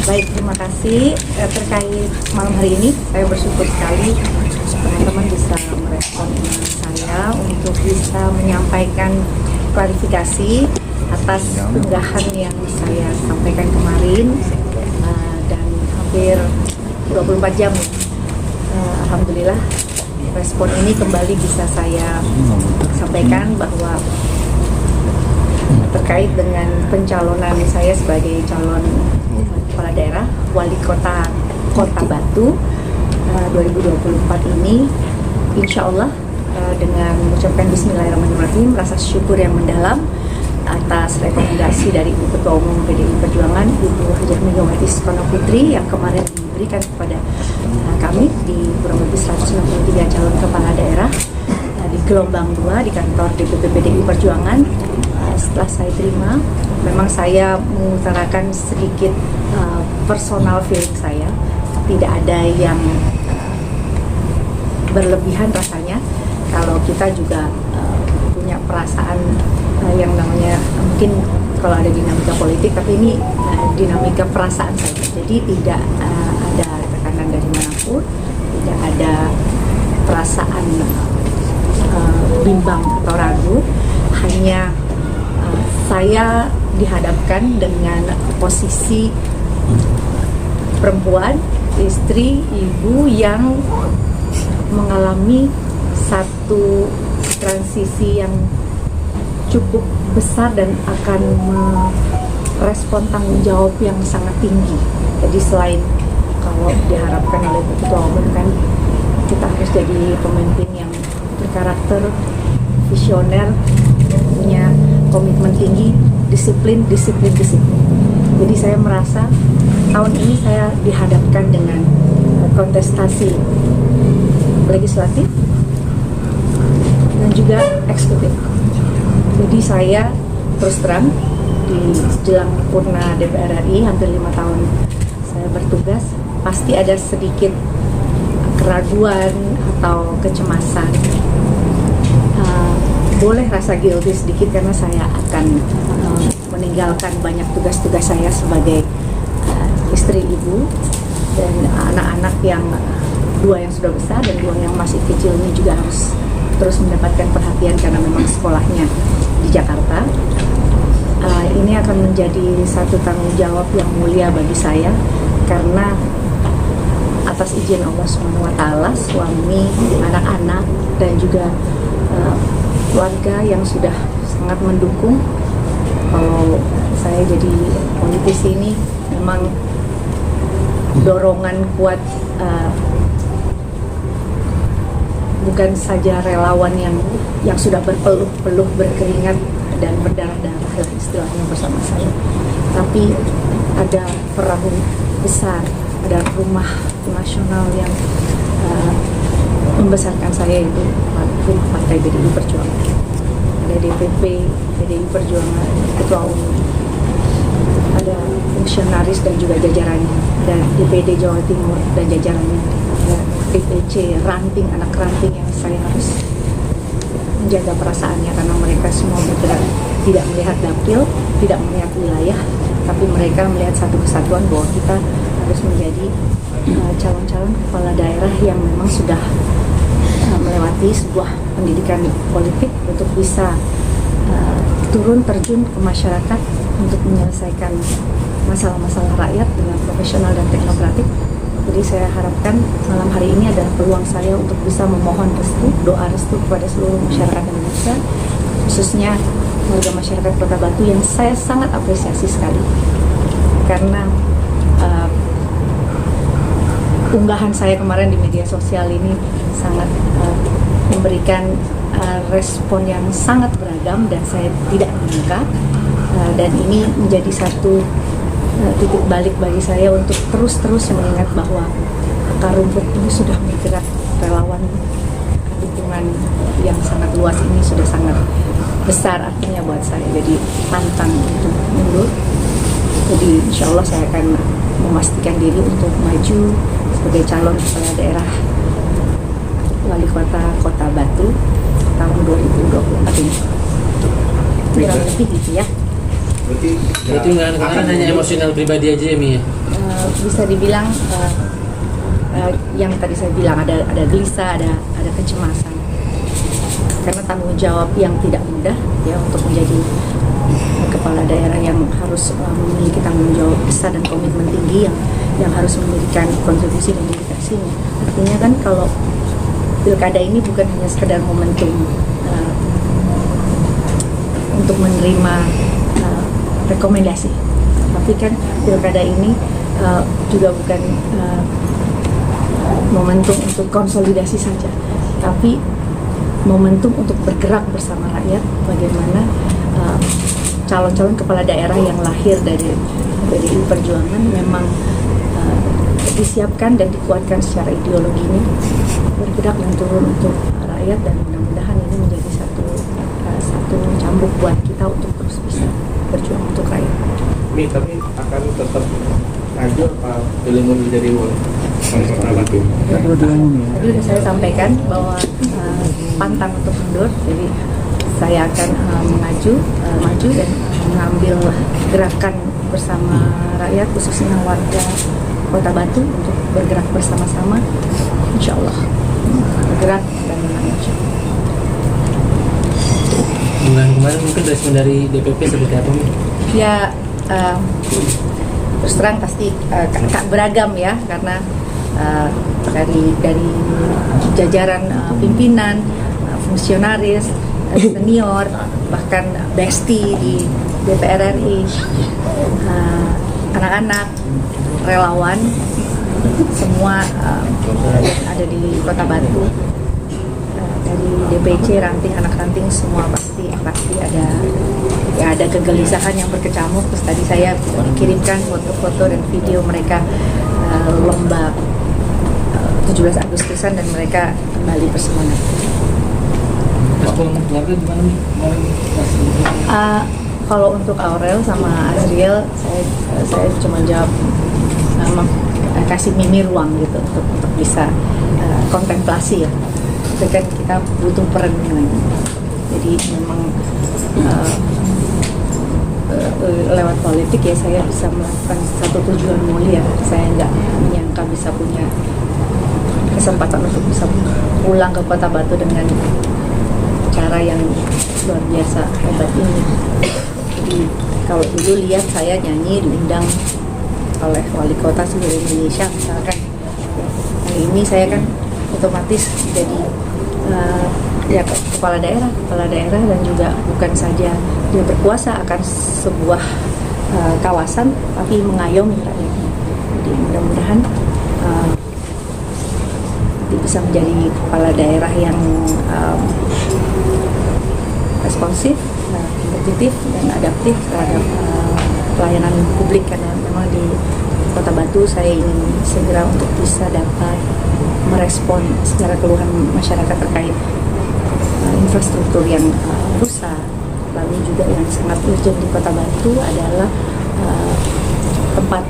Baik, terima kasih. Terkait malam hari ini, saya bersyukur sekali teman-teman bisa merespon saya untuk bisa menyampaikan klarifikasi atas unggahan yang saya sampaikan kemarin dan hampir 24 jam. Alhamdulillah, respon ini kembali bisa saya sampaikan bahwa terkait dengan pencalonan saya sebagai calon kepala daerah wali kota Kota Batu 2024 ini, insya Allah dengan mengucapkan Bismillahirrahmanirrahim, rasa syukur yang mendalam atas rekomendasi dari Ibu Ketua Umum PDI Perjuangan Ibu Hajah Megawati Soekarno Putri yang kemarin diberikan kepada kami di kurang lebih 163 calon kepala daerah di gelombang 2 di kantor DPP PDI Perjuangan. Setelah saya terima, memang saya mengutarakan sedikit personal feeling saya, tidak ada yang berlebihan rasanya. Kalau kita juga punya perasaan yang namanya mungkin kalau ada dinamika politik, tapi ini dinamika perasaan saja. Jadi tidak ada tekanan dari manapun, tidak ada perasaan bimbang atau ragu, hanya saya dihadapkan dengan posisi perempuan, istri, ibu yang mengalami satu transisi yang cukup besar dan akan merespon tanggung jawab yang sangat tinggi. Jadi selain kalau diharapkan oleh Ketua Umum kan kita harus jadi pemimpin yang berkarakter, visioner, punya komitmen tinggi, disiplin. Jadi saya merasa tahun ini saya dihadapkan dengan kontestasi legislatif dan juga eksekutif. Jadi saya terus terang di jelang purna DPR RI hampir 5 tahun saya bertugas, pasti ada sedikit keraguan atau kecemasan. Boleh rasa guilty sedikit karena saya akan meninggalkan banyak tugas-tugas saya sebagai istri, ibu, dan anak-anak yang 2 yang sudah besar dan 2 yang masih kecil ini juga harus terus mendapatkan perhatian karena memang sekolahnya di Jakarta. Ini akan menjadi satu tanggung jawab yang mulia bagi saya karena atas izin Allah SWT, suami, anak-anak, dan juga keluarga yang sudah sangat mendukung. Kalau saya jadi politisi ini memang dorongan kuat, bukan saja relawan yang sudah berpeluh-peluh, berkeringat dan berdarah-darah lah istilahnya bersama saya, tapi ada perahu besar, ada rumah nasional yang membesarkan saya, itu Partai PDI Perjuangan. Ada DPP PDI Perjuangan, Ketua Umum, ada fungsionaris dan juga jajarannya, ada DPD Jawa Timur dan jajarannya, ada DPC ranting, anak ranting yang saya harus menjaga perasaannya karena mereka semua bergerak tidak melihat dapil, tidak melihat wilayah, tapi mereka melihat satu kesatuan bahwa kita harus menjadi calon-calon kepala daerah yang memang sudah melewati sebuah pendidikan politik untuk bisa turun terjun ke masyarakat untuk menyelesaikan masalah-masalah rakyat dengan profesional dan teknokratik. Jadi saya harapkan malam hari ini adalah peluang saya untuk bisa memohon restu, doa restu kepada seluruh masyarakat Indonesia, khususnya warga masyarakat Kota Batu yang saya sangat apresiasi sekali karena unggahan saya kemarin di media sosial ini sangat memberikan respon yang sangat beragam dan saya tidak menyangka, dan ini menjadi satu titik balik bagi saya untuk terus mengingat bahwa akar rumput ini sudah bergerak, relawan dukungan yang sangat luas ini sudah sangat besar artinya buat saya, jadi pantang untuk mundur. Jadi insya Allah saya akan memastikan diri untuk maju sebagai calon kepala daerah wali kota Kota Batu tahun 2024 ini. Kurang lebih gitu ya. Berarti nggak hanya emosional pribadi aja ya, Mi? bisa dibilang yang tadi saya bilang ada gelisah, ada kecemasan karena tanggung jawab yang tidak mudah ya untuk menjadi kepala daerah yang harus memiliki tanggung jawab besar dan komitmen tinggi yang harus memberikan kontribusi dan dedikasinya. Artinya kan kalau pilkada ini bukan hanya sekedar momentum untuk menerima rekomendasi, tapi kan pilkada ini juga bukan momentum untuk konsolidasi saja, tapi momentum untuk bergerak bersama rakyat. Bagaimana calon-calon kepala daerah yang lahir dari PDI Perjuangan memang disiapkan dan dikuatkan secara ideologinya, bergerak dan turun untuk rakyat, dan mudah-mudahan ini menjadi satu cambuk buat kita untuk terus bisa berjuang untuk rakyat. Tapi akan tetap maju apa pilih mundur jadi wali kota? Tadi saya sampaikan bahwa pantang untuk mundur, jadi saya akan maju dan mengambil gerakan bersama rakyat, khususnya warga Kota Batu, untuk bergerak bersama-sama, insya Allah bergerak dan menang. Bulan kemarin mungkin respon dari DPP seperti apa? Ya terus terang pasti beragam ya, karena dari jajaran pimpinan, fungsionaris, senior, bahkan besti di DPR RI, anak-anak, relawan, semua yang ada di Kota Batu, dari DPC, ranting, anak ranting, semua pasti ada kegelisahan yang berkecamuk. Terus tadi saya kirimkan foto-foto dan video mereka lomba 17 Agustusan dan mereka kembali bersemangat. Respon keluarga gimana nih? Kalau untuk Aurel sama Azriel, saya cuma jawab kasih Mimi ruang gitu untuk bisa kontemplasi ya. Itu kan kita butuh perenungan. Jadi memang lewat politik ya saya bisa melakukan satu tujuan mulia. Saya nggak menyangka bisa punya kesempatan untuk bisa pulang ke Kota Batu dengan cara yang luar biasa hebat ini. Jadi kalau dulu lihat saya nyanyi diundang oleh wali kota seluruh Indonesia misalkan, hari ini saya kan otomatis jadi ya kepala daerah dan juga bukan saja dia berkuasa akan sebuah kawasan, tapi mengayomi rakyatnya. Jadi mudah-mudahan bisa menjadi kepala daerah yang responsif, kompetitif dan adaptif terhadap pelayanan publik, karena memang di Kota Batu saya ingin segera untuk bisa dapat merespon segala keluhan masyarakat terkait infrastruktur yang rusak. Lalu juga yang sangat urgent di Kota Batu adalah tempat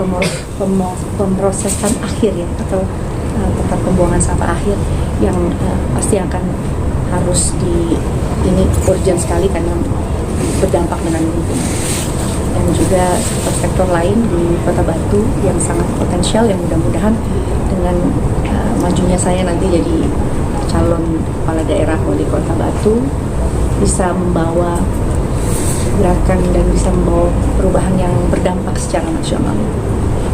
pemrosesan akhir ya, atau tempat pembuangan sampah akhir yang pasti akan harus ini urgent sekali karena berdampak dengan lingkungan. Dan juga sektor-sektor lain di Kota Batu yang sangat potensial, yang mudah-mudahan dengan majunya saya nanti jadi calon kepala daerah wali Kota Batu bisa membawa gerakan dan bisa membawa perubahan yang berdampak secara nasional.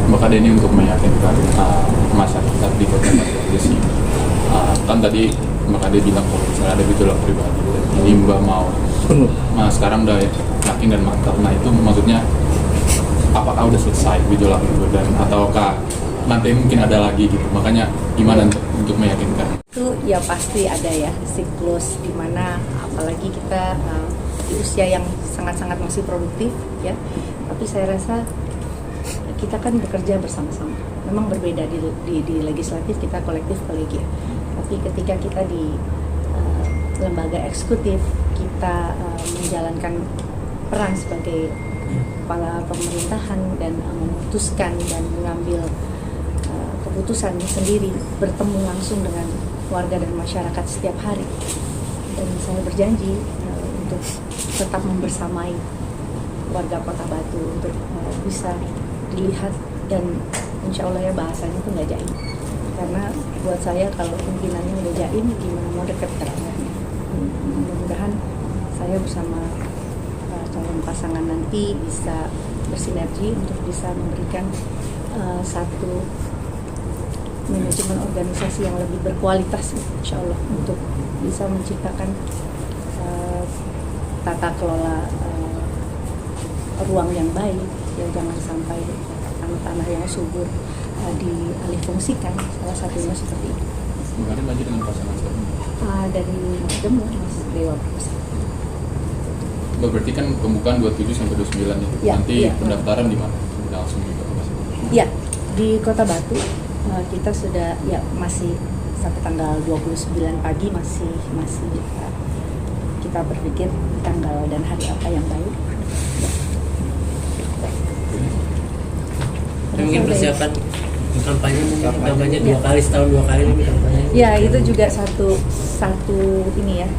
Maka ini untuk meyakinkan masyarakat di Kota Batu di sini. Kan tadi Mbak Ade bilang kalau misalnya ada gejolak pribadi, ini Mbak mau sekarang udah yakin dan mantap. Nah itu maksudnya apakah udah selesai gejolak itu, dan ataukah nanti mungkin ada lagi gitu? Makanya gimana untuk meyakinkan? Itu ya pasti ada ya siklus dimana apalagi kita di usia yang sangat-sangat masih produktif ya. Tapi saya rasa kita kan bekerja bersama-sama. Memang berbeda di legislatif, kita kolektif kolegial. Tapi ketika kita di lembaga eksekutif, kita menjalankan peran sebagai kepala pemerintahan dan memutuskan dan mengambil keputusan sendiri, bertemu langsung dengan warga dan masyarakat setiap hari. Dan saya berjanji untuk tetap membersamai warga Kota Batu untuk bisa dilihat dan insya Allah ya bahasanya tuh nggak jaim. Karena buat saya kalau pimpinannya udah jaim, gimana mau deket ke rakyatnya. Mudah-mudahan saya bersama calon pasangan nanti bisa bersinergi untuk bisa memberikan satu manajemen organisasi yang lebih berkualitas, insya Allah, untuk bisa menciptakan tata kelola ruang yang baik, ya jangan sampai tanah-tanah yang subur dialihfungsikan, salah satunya seperti itu. Kemarin maju dengan pasangan siapa? Dari Nasdem, Mas Dewa Perkasa. Berarti kan pembukaan 27 sampai 29 nih. Ya, Nanti iya. pendaftaran di mana? Langsung di Kota Batu. Ya, di Kota Batu kita sudah ya masih sampai tanggal 29 pagi masih kita berpikir tanggal dan hari apa yang baik. Mungkin persiapan kampanye 2 kali setahun 2 kali ini kampanye. Ya, itu juga satu ini ya,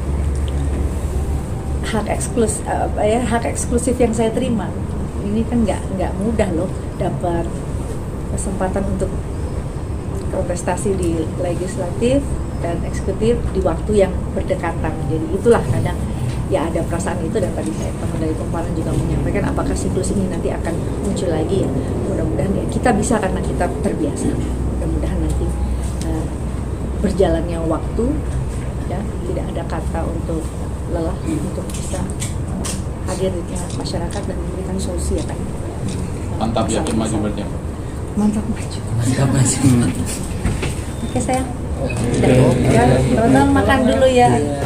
hak eksklusif yang saya terima. Ini kan nggak mudah loh dapat kesempatan untuk kontestasi di legislatif dan eksekutif di waktu yang berdekatan. Jadi itulah kadang ya ada perasaan itu, dan tadi saya teman dari Kumparan juga menyampaikan apakah siklus ini nanti akan muncul lagi ya. Mudah-mudahan ya kita bisa karena kita terbiasa. Mudah-mudahan nanti berjalannya waktu ya tidak ada kata untuk lelah untuk bisa hadir di tengah masyarakat dan memberikan solusi ya kan. Mantap, yakin maju berarti ya? Mantap maju. Mantap Mas. Oke sayang. Ya, teman-teman makan dulu ya. Iya.